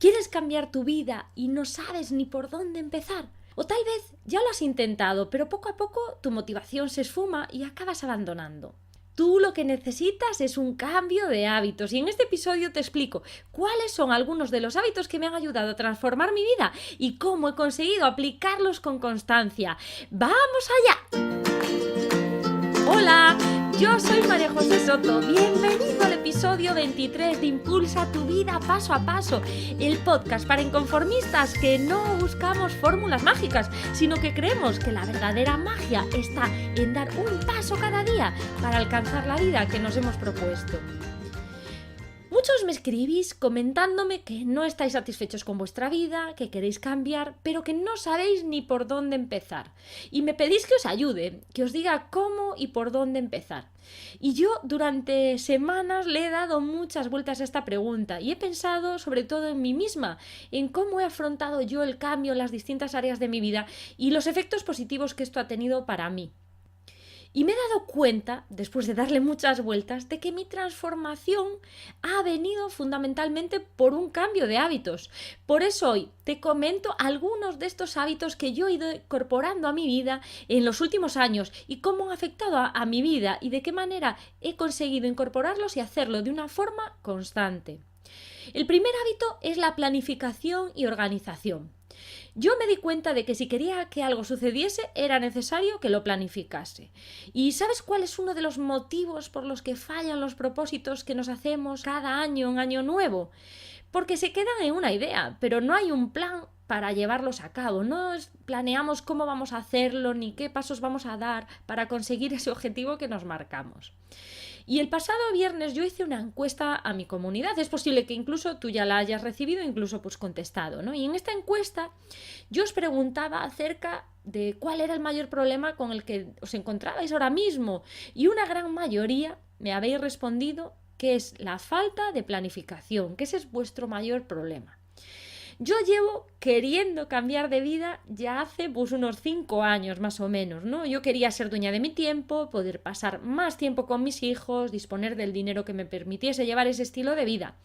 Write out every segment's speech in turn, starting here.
¿Quieres cambiar tu vida y no sabes ni por dónde empezar? O tal vez ya lo has intentado, pero poco a poco tu motivación se esfuma y acabas abandonando. Tú lo que necesitas es un cambio de hábitos y en este episodio te explico cuáles son algunos de los hábitos que me han ayudado a transformar mi vida y cómo he conseguido aplicarlos con constancia. ¡Vamos allá! Hola, yo soy María José Soto. Bienvenido al episodio 23 de Impulsa tu vida paso a paso, el podcast para inconformistas que no buscamos fórmulas mágicas, sino que creemos que la verdadera magia está en dar un paso cada día para alcanzar la vida que nos hemos propuesto. Muchos me escribís comentándome que no estáis satisfechos con vuestra vida, que queréis cambiar, pero que no sabéis ni por dónde empezar. Y me pedís que os ayude, que os diga cómo y por dónde empezar. Y yo durante semanas le he dado muchas vueltas a esta pregunta y he pensado sobre todo en mí misma, en cómo he afrontado yo el cambio en las distintas áreas de mi vida y los efectos positivos que esto ha tenido para mí. Y me he dado cuenta, después de darle muchas vueltas, de que mi transformación ha venido fundamentalmente por un cambio de hábitos. Por eso hoy te comento algunos de estos hábitos que yo he ido incorporando a mi vida en los últimos años y cómo han afectado a mi vida y de qué manera he conseguido incorporarlos y hacerlo de una forma constante. El primer hábito es la planificación y organización. Yo me di cuenta de que si quería que algo sucediese era necesario que lo planificase. ¿Y sabes cuál es uno de los motivos por los que fallan los propósitos que nos hacemos cada año en año nuevo? Porque se quedan en una idea, pero no hay un plan para llevarlos a cabo. No planeamos cómo vamos a hacerlo ni qué pasos vamos a dar para conseguir ese objetivo que nos marcamos. Y el pasado viernes yo hice una encuesta a mi comunidad. Es posible que incluso tú ya la hayas recibido, incluso pues contestado, ¿no? Y en esta encuesta yo os preguntaba acerca de cuál era el mayor problema con el que os encontrabais ahora mismo. Y una gran mayoría me habéis respondido que es la falta de planificación, que ese es vuestro mayor problema. Yo llevo queriendo cambiar de vida ya hace pues unos 5 años más o menos, ¿no? Yo quería ser dueña de mi tiempo, poder pasar más tiempo con mis hijos, disponer del dinero que me permitiese llevar ese estilo de vida.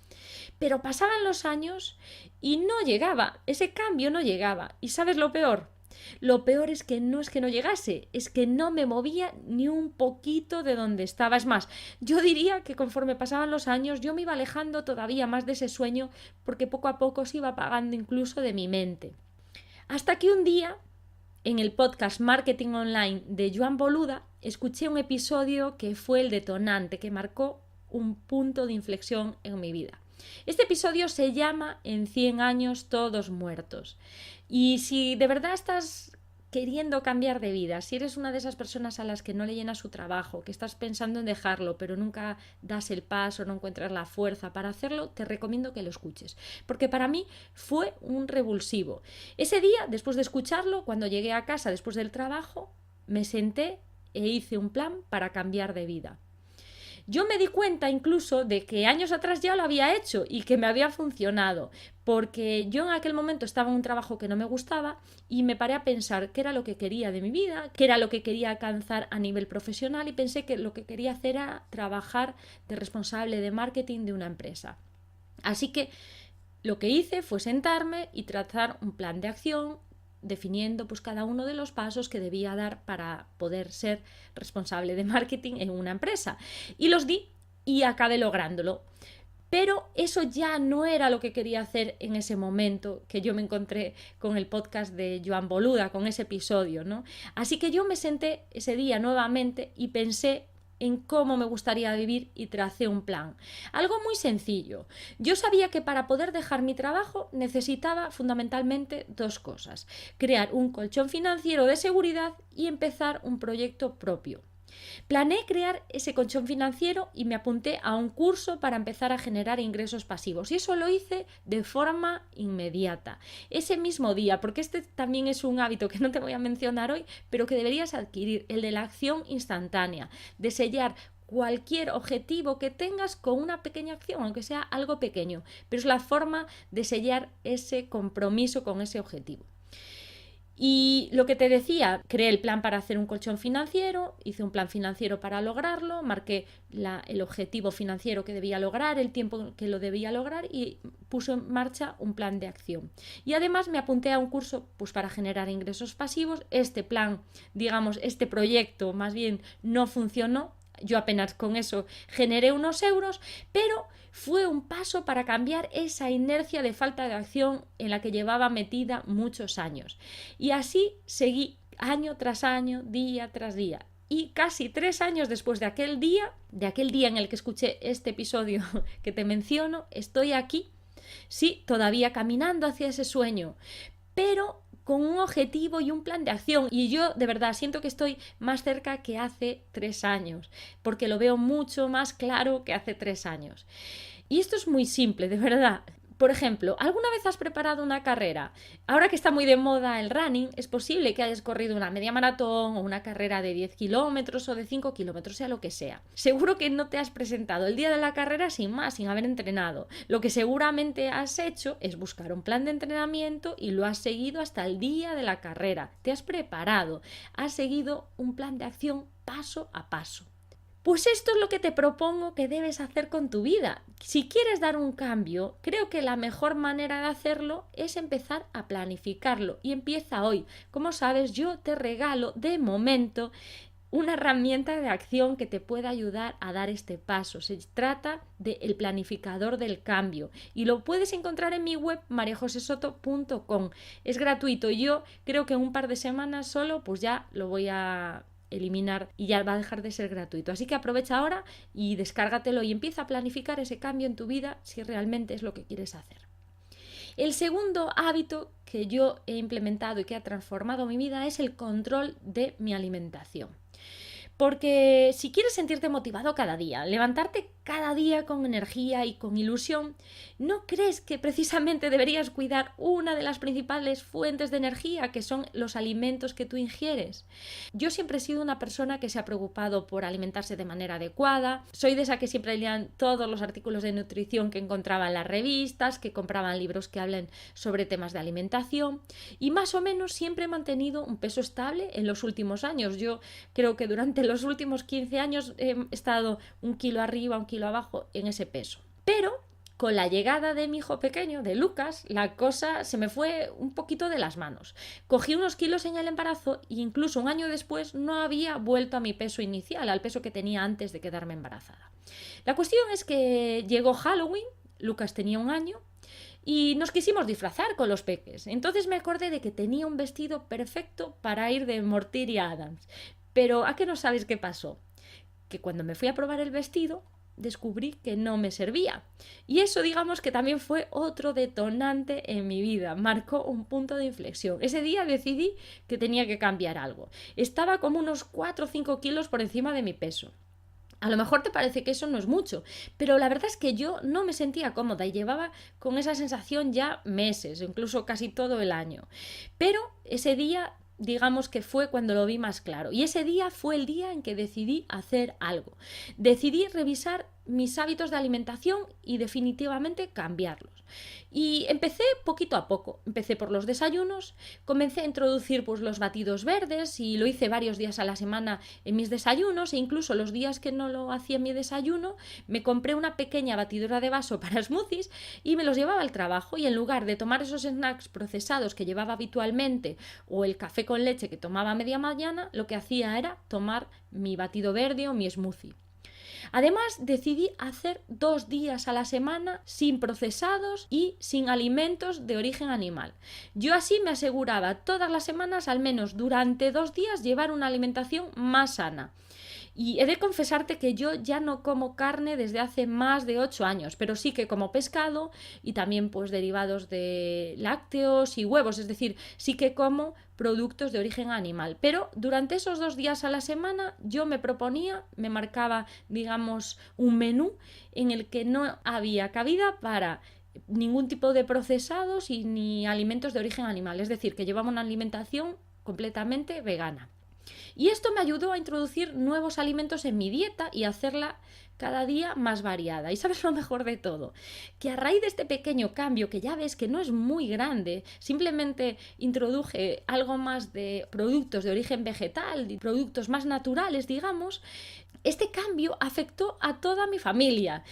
Pero pasaban los años y no llegaba, ese cambio no llegaba. ¿Y sabes lo peor? Lo peor es que no llegase, es que no me movía ni un poquito de donde estaba. Es más, yo diría que conforme pasaban los años yo me iba alejando todavía más de ese sueño porque poco a poco se iba apagando incluso de mi mente. Hasta que un día, en el podcast Marketing Online de Joan Boluda, escuché un episodio que fue el detonante, que marcó un punto de inflexión en mi vida. Este episodio se llama En 100 años todos muertos. Y si de verdad estás queriendo cambiar de vida, si eres una de esas personas a las que no le llena su trabajo, que estás pensando en dejarlo, pero nunca das el paso, no encuentras la fuerza para hacerlo, te recomiendo que lo escuches. Porque para mí fue un revulsivo. Ese día, después de escucharlo, cuando llegué a casa después del trabajo, me senté e hice un plan para cambiar de vida. Yo me di cuenta incluso de que años atrás ya lo había hecho y que me había funcionado, porque yo en aquel momento estaba en un trabajo que no me gustaba y me paré a pensar qué era lo que quería de mi vida, qué era lo que quería alcanzar a nivel profesional y pensé que lo que quería hacer era trabajar de responsable de marketing de una empresa. Así que lo que hice fue sentarme y trazar un plan de acción definiendo pues cada uno de los pasos que debía dar para poder ser responsable de marketing en una empresa. Y los di y acabé lográndolo. Pero eso ya no era lo que quería hacer en ese momento que yo me encontré con el podcast de Joan Boluda, con ese episodio, ¿no? Así que yo me senté ese día nuevamente y pensé en cómo me gustaría vivir y tracé un plan. Algo muy sencillo. Yo sabía que para poder dejar mi trabajo necesitaba fundamentalmente 2 cosas: crear un colchón financiero de seguridad y empezar un proyecto propio. Planeé crear ese colchón financiero y me apunté a un curso para empezar a generar ingresos pasivos. Y eso lo hice de forma inmediata, ese mismo día, porque este también es un hábito que no te voy a mencionar hoy, pero que deberías adquirir, el de la acción instantánea, de sellar cualquier objetivo que tengas con una pequeña acción, aunque sea algo pequeño, pero es la forma de sellar ese compromiso con ese objetivo. Y lo que te decía, creé el plan para hacer un colchón financiero, hice un plan financiero para lograrlo, marqué el objetivo financiero que debía lograr, el tiempo que lo debía lograr y puse en marcha un plan de acción. Y además me apunté a un curso pues, para generar ingresos pasivos. Este plan, digamos, este proyecto más bien no funcionó. Yo apenas con eso generé unos euros, pero fue un paso para cambiar esa inercia de falta de acción en la que llevaba metida muchos años. Y así seguí año tras año, día tras día. Y casi 3 años después de aquel día en el que escuché este episodio que te menciono, estoy aquí, sí, todavía caminando hacia ese sueño, pero con un objetivo y un plan de acción. Y yo de verdad siento que estoy más cerca que hace 3 años, porque lo veo mucho más claro que hace 3 años. Y esto es muy simple, de verdad. Por ejemplo, ¿alguna vez has preparado una carrera? Ahora que está muy de moda el running, es posible que hayas corrido una media maratón o una carrera de 10 kilómetros o de 5 kilómetros, sea lo que sea. Seguro que no te has presentado el día de la carrera sin más, sin haber entrenado. Lo que seguramente has hecho es buscar un plan de entrenamiento y lo has seguido hasta el día de la carrera. Te has preparado, has seguido un plan de acción paso a paso. Pues esto es lo que te propongo que debes hacer con tu vida. Si quieres dar un cambio, creo que la mejor manera de hacerlo es empezar a planificarlo. Y empieza hoy. Como sabes, yo te regalo de momento una herramienta de acción que te pueda ayudar a dar este paso. Se trata del planificador del cambio y lo puedes encontrar en mi web mariajosesoto.com. Es gratuito. Yo creo que en un par de semanas solo pues ya lo voy a eliminar y ya va a dejar de ser gratuito. Así que aprovecha ahora y descárgatelo y empieza a planificar ese cambio en tu vida si realmente es lo que quieres hacer. El segundo hábito que yo he implementado y que ha transformado mi vida es el control de mi alimentación. Porque si quieres sentirte motivado cada día, levantarte cada día con energía y con ilusión, ¿no crees que precisamente deberías cuidar una de las principales fuentes de energía, que son los alimentos que tú ingieres? Yo siempre he sido una persona que se ha preocupado por alimentarse de manera adecuada. Soy de esa que siempre leían todos los artículos de nutrición que encontraba en las revistas, que compraban libros que hablen sobre temas de alimentación y más o menos siempre he mantenido un peso estable en los últimos años. Yo creo que durante los últimos 15 años he estado 1 kilo arriba, 1 kilo abajo en ese peso. Pero con la llegada de mi hijo pequeño, de Lucas, la cosa se me fue un poquito de las manos. Cogí unos kilos en el embarazo e incluso un año después no había vuelto a mi peso inicial, al peso que tenía antes de quedarme embarazada. La cuestión es que llegó Halloween, Lucas tenía 1 año, y nos quisimos disfrazar con los peques. Entonces me acordé de que tenía un vestido perfecto para ir de Morticia Addams. Pero ¿a qué no sabes qué pasó? Que cuando me fui a probar el vestido, descubrí que no me servía. Y eso, digamos, que también fue otro detonante en mi vida. Marcó un punto de inflexión. Ese día decidí que tenía que cambiar algo. Estaba como unos 4 o 5 kilos por encima de mi peso. A lo mejor te parece que eso no es mucho, pero la verdad es que yo no me sentía cómoda y llevaba con esa sensación ya meses, incluso casi todo el año. Pero ese día, digamos que fue cuando lo vi más claro. Y ese día fue el día en que decidí hacer algo. Decidí revisar mis hábitos de alimentación y definitivamente cambiarlos. Y empecé poquito a poco. Empecé por los desayunos, comencé a introducir pues, los batidos verdes y lo hice varios días a la semana en mis desayunos e incluso los días que no lo hacía en mi desayuno me compré una pequeña batidora de vaso para smoothies y me los llevaba al trabajo y en lugar de tomar esos snacks procesados que llevaba habitualmente o el café con leche que tomaba a media mañana, lo que hacía era tomar mi batido verde o mi smoothie. Además, decidí hacer 2 días a la semana sin procesados y sin alimentos de origen animal. Yo así me aseguraba todas las semanas, al menos durante 2 días, llevar una alimentación más sana. Y he de confesarte que yo ya no como carne desde hace más de 8 años, pero sí que como pescado y también pues derivados de lácteos y huevos, es decir, sí que como productos de origen animal. Pero durante esos 2 días a la semana yo me proponía, me marcaba, digamos, un menú en el que no había cabida para ningún tipo de procesados y ni alimentos de origen animal, es decir, que llevaba una alimentación completamente vegana. Y esto me ayudó a introducir nuevos alimentos en mi dieta y hacerla cada día más variada. Y sabes lo mejor de todo, que a raíz de este pequeño cambio, que ya ves que no es muy grande, simplemente introduje algo más de productos de origen vegetal, de productos más naturales, digamos, este cambio afectó a toda mi familia.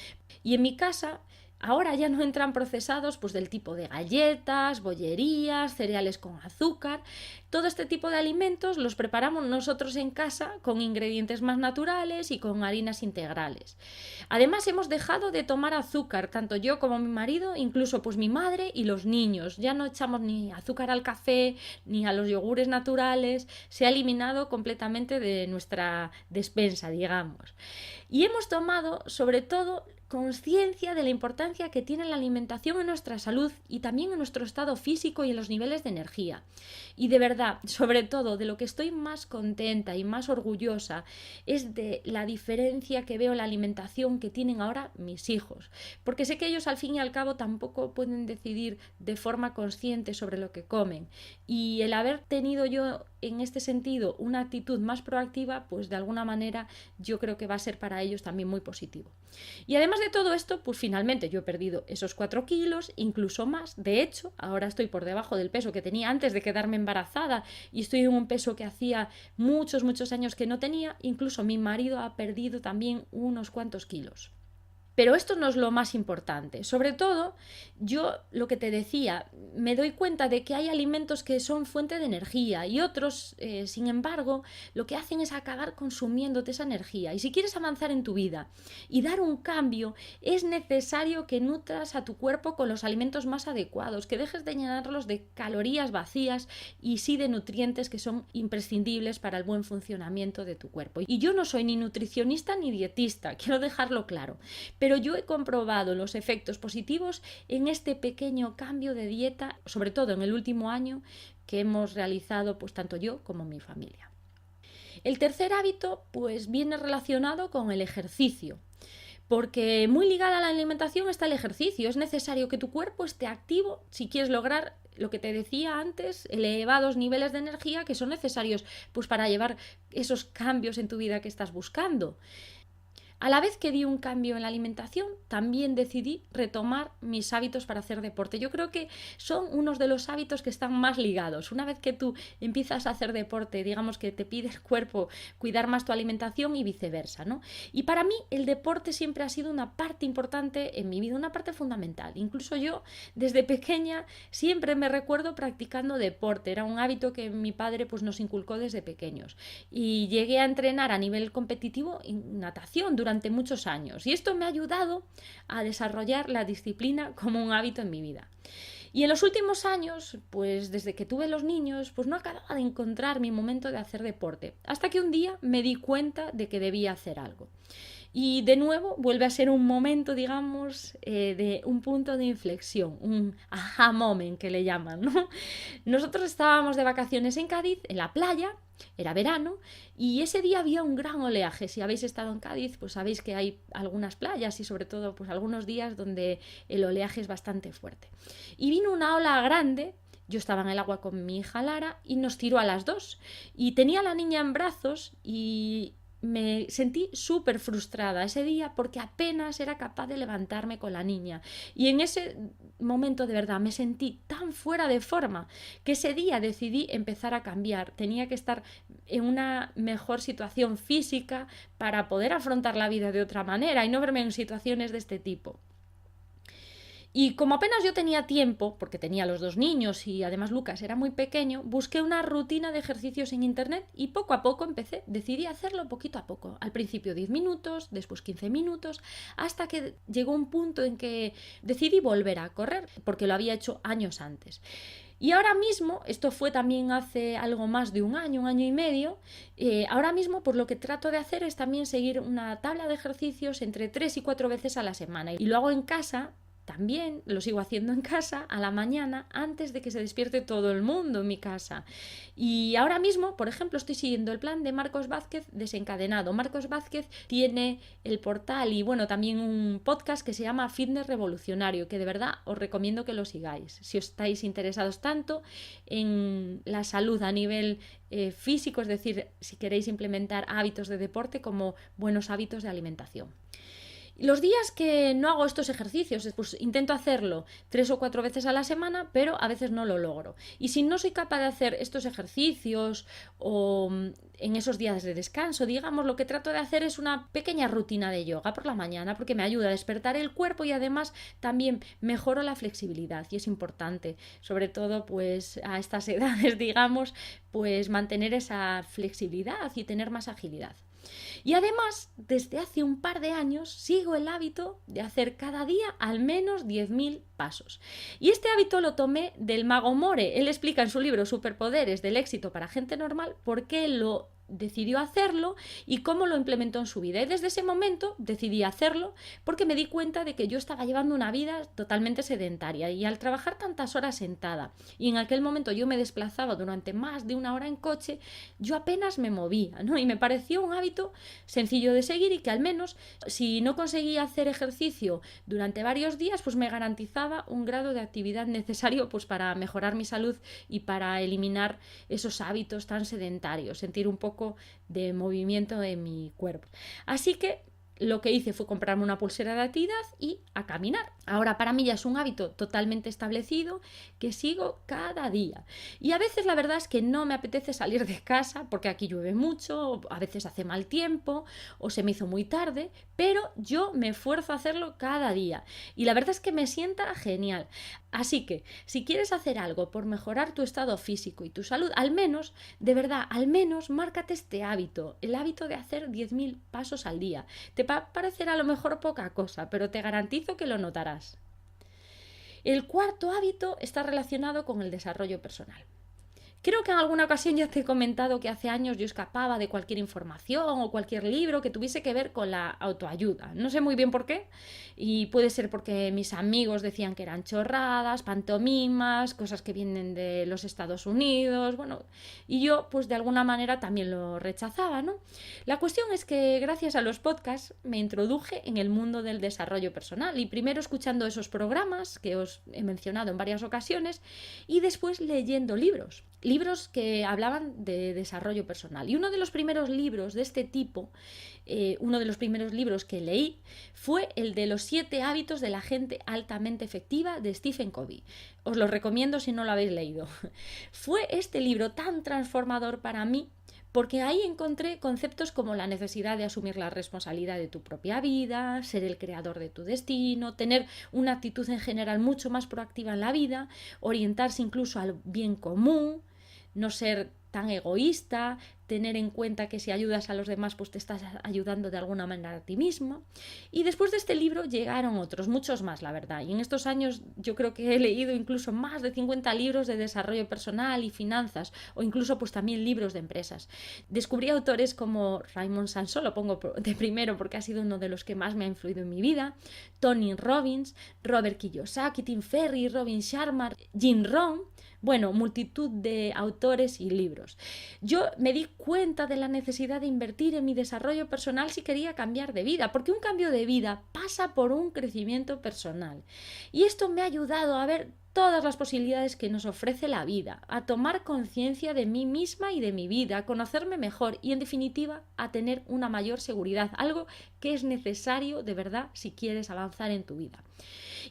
Y en mi casa ahora ya no entran procesados pues del tipo de galletas, bollerías, cereales con azúcar. Todo este tipo de alimentos los preparamos nosotros en casa con ingredientes más naturales y con harinas integrales. Además hemos dejado de tomar azúcar, tanto yo como mi marido, incluso pues mi madre y los niños. Ya no echamos ni azúcar al café ni a los yogures naturales. Se ha eliminado completamente de nuestra despensa, digamos. Y hemos tomado sobre todo conciencia de la importancia que tiene la alimentación en nuestra salud y también en nuestro estado físico y en los niveles de energía. Y de verdad, sobre todo, de lo que estoy más contenta y más orgullosa es de la diferencia que veo en la alimentación que tienen ahora mis hijos. Porque sé que ellos al fin y al cabo tampoco pueden decidir de forma consciente sobre lo que comen. Y el haber tenido yo en este sentido una actitud más proactiva, pues de alguna manera yo creo que va a ser para ellos también muy positivo. Y además de todo esto, pues finalmente yo he perdido esos 4 kilos, incluso más. De hecho, ahora estoy por debajo del peso que tenía antes de quedarme embarazada y estoy en un peso que hacía muchos años que no tenía. Incluso mi marido ha perdido también unos cuantos kilos. Pero esto no es lo más importante. Sobre todo, yo lo que te decía, me doy cuenta de que hay alimentos que son fuente de energía y otros, sin embargo, lo que hacen es acabar consumiéndote esa energía. Y si quieres avanzar en tu vida y dar un cambio, es necesario que nutras a tu cuerpo con los alimentos más adecuados, que dejes de llenarlos de calorías vacías y sí de nutrientes que son imprescindibles para el buen funcionamiento de tu cuerpo. Y yo no soy ni nutricionista ni dietista, quiero dejarlo claro. Pero yo he comprobado los efectos positivos en este pequeño cambio de dieta, sobre todo en el último año, que hemos realizado pues tanto yo como mi familia. El tercer hábito pues viene relacionado con el ejercicio. Porque muy ligada a la alimentación está el ejercicio. Es necesario que tu cuerpo esté activo si quieres lograr lo que te decía antes, elevados niveles de energía que son necesarios pues, para llevar esos cambios en tu vida que estás buscando. A la vez que di un cambio en la alimentación, también decidí retomar mis hábitos para hacer deporte. Yo creo que son unos de los hábitos que están más ligados. Una vez que tú empiezas a hacer deporte, digamos que te pide el cuerpo cuidar más tu alimentación y viceversa, ¿no? Y para mí el deporte siempre ha sido una parte importante en mi vida, una parte fundamental. Incluso yo, desde pequeña, siempre me recuerdo practicando deporte. Era un hábito que mi padre pues, nos inculcó desde pequeños. Y llegué a entrenar a nivel competitivo en natación durante muchos años y esto me ha ayudado a desarrollar la disciplina como un hábito en mi vida. Y en los últimos años, pues desde que tuve los niños, pues no acababa de encontrar mi momento de hacer deporte, hasta que un día me di cuenta de que debía hacer algo. Y de nuevo vuelve a ser un momento, digamos, de un punto de inflexión, un aha moment que le llaman, ¿no? Nosotros estábamos de vacaciones en Cádiz, en la playa, era verano, y ese día había un gran oleaje. Si habéis estado en Cádiz, pues sabéis que hay algunas playas y sobre todo pues algunos días donde el oleaje es bastante fuerte. Y vino una ola grande. Yo estaba en el agua con mi hija Lara y nos tiró a las dos. Y tenía a la niña en brazos y me sentí súper frustrada ese día porque apenas era capaz de levantarme con la niña. Y en ese momento de verdad me sentí tan fuera de forma que ese día decidí empezar a cambiar. Tenía que estar en una mejor situación física para poder afrontar la vida de otra manera y no verme en situaciones de este tipo. Y como apenas yo tenía tiempo, porque tenía los 2 niños y además Lucas era muy pequeño, busqué una rutina de ejercicios en internet y poco a poco decidí hacerlo poquito a poco. Al principio 10 minutos, después 15 minutos, hasta que llegó un punto en que decidí volver a correr, porque lo había hecho años antes. Y ahora mismo, esto fue también hace algo más de un año y medio, ahora mismo pues lo que trato de hacer es también seguir una tabla de ejercicios entre 3 y 4 veces a la semana. Y lo hago en casa también lo sigo haciendo en casa a la mañana antes de que se despierte todo el mundo en mi casa. Y ahora mismo, por ejemplo, estoy siguiendo el plan de Marcos Vázquez Desencadenado. Marcos Vázquez tiene el portal y bueno, también un podcast que se llama Fitness Revolucionario, que de verdad os recomiendo que lo sigáis. Si os estáis interesados tanto en la salud a nivel físico, es decir, si queréis implementar hábitos de deporte como buenos hábitos de alimentación. Los días que no hago estos ejercicios, pues intento hacerlo 3 o 4 veces a la semana, pero a veces no lo logro. Y si no soy capaz de hacer estos ejercicios o en esos días de descanso, digamos, lo que trato de hacer es una pequeña rutina de yoga por la mañana, porque me ayuda a despertar el cuerpo y además también mejoro la flexibilidad, y es importante, sobre todo pues a estas edades, digamos, pues mantener esa flexibilidad y tener más agilidad. Y además, desde hace un par de años sigo el hábito de hacer cada día al menos 10.000 pasos. Y este hábito lo tomé del mago More. Él explica en su libro Superpoderes del éxito para gente normal por qué lo decidió hacerlo y cómo lo implementó en su vida. Y desde ese momento decidí hacerlo porque me di cuenta de que yo estaba llevando una vida totalmente sedentaria y al trabajar tantas horas sentada y en aquel momento yo me desplazaba durante más de 1 hora en coche, yo apenas me movía, ¿no? Y me pareció un hábito sencillo de seguir y que al menos si no conseguía hacer ejercicio durante varios días, pues me garantizaba un grado de actividad necesario pues para mejorar mi salud y para eliminar esos hábitos tan sedentarios, sentir un poco de movimiento en mi cuerpo. Así que lo que hice fue comprarme una pulsera de actividad y a caminar. Ahora para mí ya es un hábito totalmente establecido que sigo cada día. Y a veces la verdad es que no me apetece salir de casa porque aquí llueve mucho, a veces hace mal tiempo o se me hizo muy tarde, pero yo me esfuerzo a hacerlo cada día. Y la verdad es que me sienta genial. Así que si quieres hacer algo por mejorar tu estado físico y tu salud, al menos, de verdad, al menos márcate este hábito, el hábito de hacer 10.000 pasos al día. Te va a parecer a lo mejor poca cosa, pero te garantizo que lo notarás. El cuarto hábito está relacionado con el desarrollo personal. Creo que en alguna ocasión ya te he comentado que hace años yo escapaba de cualquier información o cualquier libro que tuviese que ver con la autoayuda. No sé muy bien por qué, y puede ser porque mis amigos decían que eran chorradas, pantomimas, cosas que vienen de los Estados Unidos, bueno, y yo pues de alguna manera también lo rechazaba, ¿no? La cuestión es que gracias a los podcasts me introduje en el mundo del desarrollo personal y primero escuchando esos programas que os he mencionado en varias ocasiones y después leyendo libros que hablaban de desarrollo personal. Y uno de los primeros libros de este tipo, uno de los primeros libros que leí, fue el de los 7 hábitos de la gente altamente efectiva de Stephen Covey. Os lo recomiendo si no lo habéis leído. Fue este libro tan transformador para mí porque ahí encontré conceptos como la necesidad de asumir la responsabilidad de tu propia vida, ser el creador de tu destino, tener una actitud en general mucho más proactiva en la vida, orientarse incluso al bien común, no ser tan egoísta, tener en cuenta que si ayudas a los demás pues te estás ayudando de alguna manera a ti mismo. Y después de este libro llegaron otros, muchos más la verdad, y en estos años yo creo que he leído incluso más de 50 libros de desarrollo personal y finanzas, o incluso pues también libros de empresas. Descubrí autores como Raymond Sansón, lo pongo de primero porque ha sido uno de los que más me ha influido en mi vida, Tony Robbins, Robert Kiyosaki, Tim Ferriss, Robin Sharma, Jim Rohn, bueno, multitud de autores y libros. Yo me di cuenta de la necesidad de invertir en mi desarrollo personal si quería cambiar de vida, porque un cambio de vida pasa por un crecimiento personal. Y esto me ha ayudado a ver todas las posibilidades que nos ofrece la vida, a tomar conciencia de mí misma y de mi vida, a conocerme mejor y en definitiva a tener una mayor seguridad, algo que es necesario de verdad si quieres avanzar en tu vida.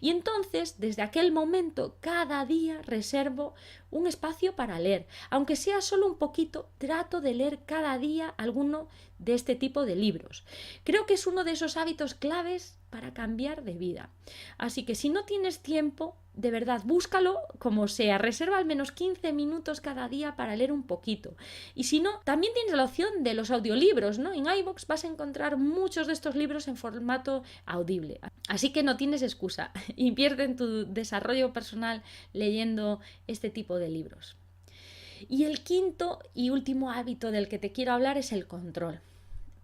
Y entonces, desde aquel momento, cada día reservo un espacio para leer. Aunque sea solo un poquito, trato de leer cada día alguno de este tipo de libros. Creo que es uno de esos hábitos claves para cambiar de vida. Así que si no tienes tiempo, de verdad, búscalo como sea. Reserva al menos 15 minutos cada día para leer un poquito. Y si no, también tienes la opción de los audiolibros, ¿no? En iVoox vas a encontrar muchos de estos libros en formato audible. Así que no tienes excusa. Invierte en tu desarrollo personal leyendo este tipo de libros. Y el quinto y último hábito del que te quiero hablar es el control.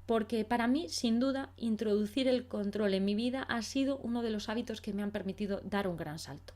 porque para mí, sin duda, introducir el control en mi vida ha sido uno de los hábitos que me han permitido dar un gran salto.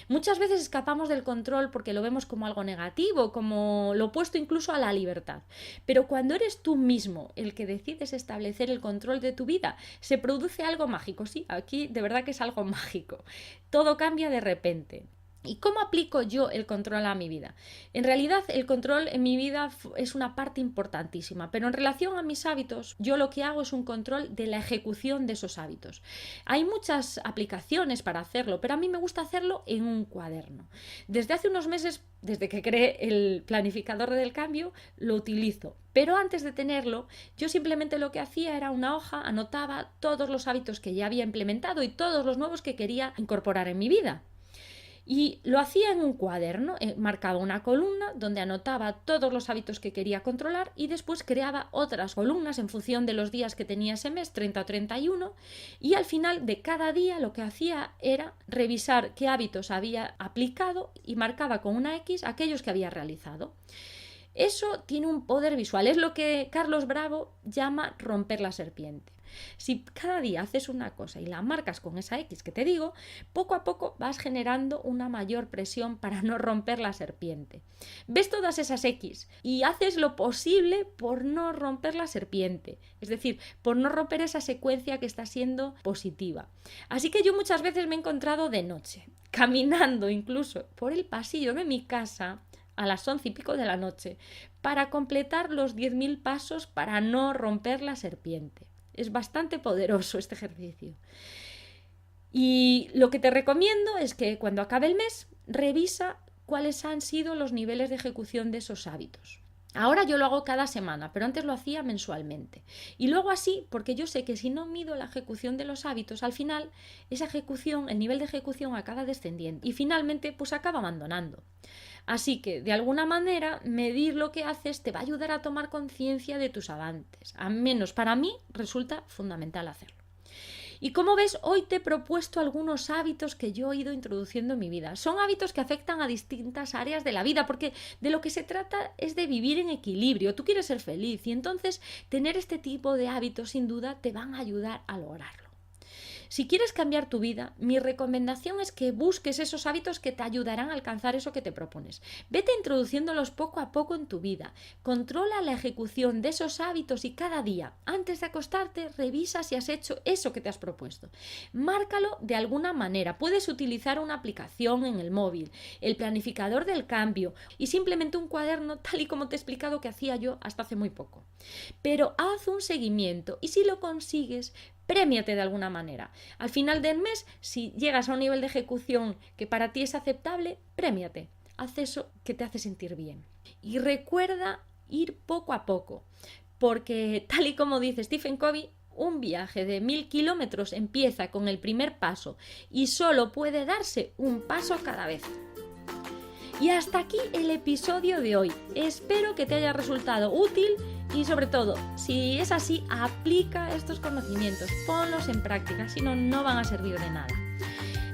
Muchas veces escapamos del control porque lo vemos como algo negativo, como lo opuesto incluso a la libertad. Pero cuando eres tú mismo el que decides establecer el control de tu vida, se produce algo mágico. Sí, aquí de verdad que es algo mágico. Todo cambia de repente. ¿Y cómo aplico yo el control a mi vida? En realidad el control en mi vida es una parte importantísima, pero en relación a mis hábitos, yo lo que hago es un control de la ejecución de esos hábitos. Hay muchas aplicaciones para hacerlo, pero a mí me gusta hacerlo en un cuaderno. Desde hace unos meses, desde que creé el planificador del cambio, lo utilizo. Pero antes de tenerlo, yo simplemente lo que hacía era una hoja, anotaba todos los hábitos que ya había implementado y todos los nuevos que quería incorporar en mi vida. Y lo hacía en un cuaderno, marcaba una columna donde anotaba todos los hábitos que quería controlar y después creaba otras columnas en función de los días que tenía ese mes, 30 o 31, y al final de cada día lo que hacía era revisar qué hábitos había aplicado y marcaba con una X aquellos que había realizado. Eso tiene un poder visual, es lo que Carlos Bravo llama romper la serpiente. Si cada día haces una cosa y la marcas con esa X que te digo, poco a poco vas generando una mayor presión para no romper la serpiente. Ves todas esas X y haces lo posible por no romper la serpiente, es decir, por no romper esa secuencia que está siendo positiva. Así que yo muchas veces me he encontrado de noche, caminando incluso por el pasillo de mi casa, a las 11 y pico de la noche, para completar los 10.000 pasos para no romper la serpiente. Es bastante poderoso este ejercicio. Y lo que te recomiendo es que cuando acabe el mes, revisa cuáles han sido los niveles de ejecución de esos hábitos. Ahora yo lo hago cada semana, pero antes lo hacía mensualmente. Y luego así, porque yo sé que si no mido la ejecución de los hábitos, al final esa ejecución, el nivel de ejecución acaba descendiendo y finalmente pues acaba abandonando. Así que, de alguna manera, medir lo que haces te va a ayudar a tomar conciencia de tus avances. Al menos para mí resulta fundamental hacerlo. Y como ves, hoy te he propuesto algunos hábitos que yo he ido introduciendo en mi vida. Son hábitos que afectan a distintas áreas de la vida, porque de lo que se trata es de vivir en equilibrio. Tú quieres ser feliz y entonces tener este tipo de hábitos sin duda te van a ayudar a lograrlo. Si quieres cambiar tu vida, mi recomendación es que busques esos hábitos que te ayudarán a alcanzar eso que te propones. Vete introduciéndolos poco a poco en tu vida. Controla la ejecución de esos hábitos y cada día, antes de acostarte, revisa si has hecho eso que te has propuesto. Márcalo de alguna manera. Puedes utilizar una aplicación en el móvil, el planificador del cambio y simplemente un cuaderno tal y como te he explicado que hacía yo hasta hace muy poco. Pero haz un seguimiento y si lo consigues, prémiate de alguna manera. Al final del mes, si llegas a un nivel de ejecución que para ti es aceptable, prémiate. Haz eso que te hace sentir bien. Y recuerda ir poco a poco, porque tal y como dice Stephen Covey, un viaje de 1000 kilómetros empieza con el primer paso y solo puede darse un paso cada vez. Y hasta aquí el episodio de hoy. Espero que te haya resultado útil y sobre todo, si es así, aplica estos conocimientos, ponlos en práctica, si no, no van a servir de nada.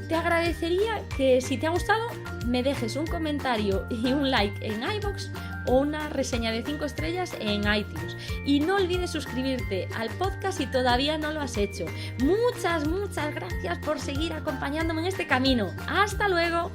Te agradecería que si te ha gustado me dejes un comentario y un like en iVoox o una reseña de 5 estrellas en iTunes. Y no olvides suscribirte al podcast si todavía no lo has hecho. Muchas gracias por seguir acompañándome en este camino. ¡Hasta luego!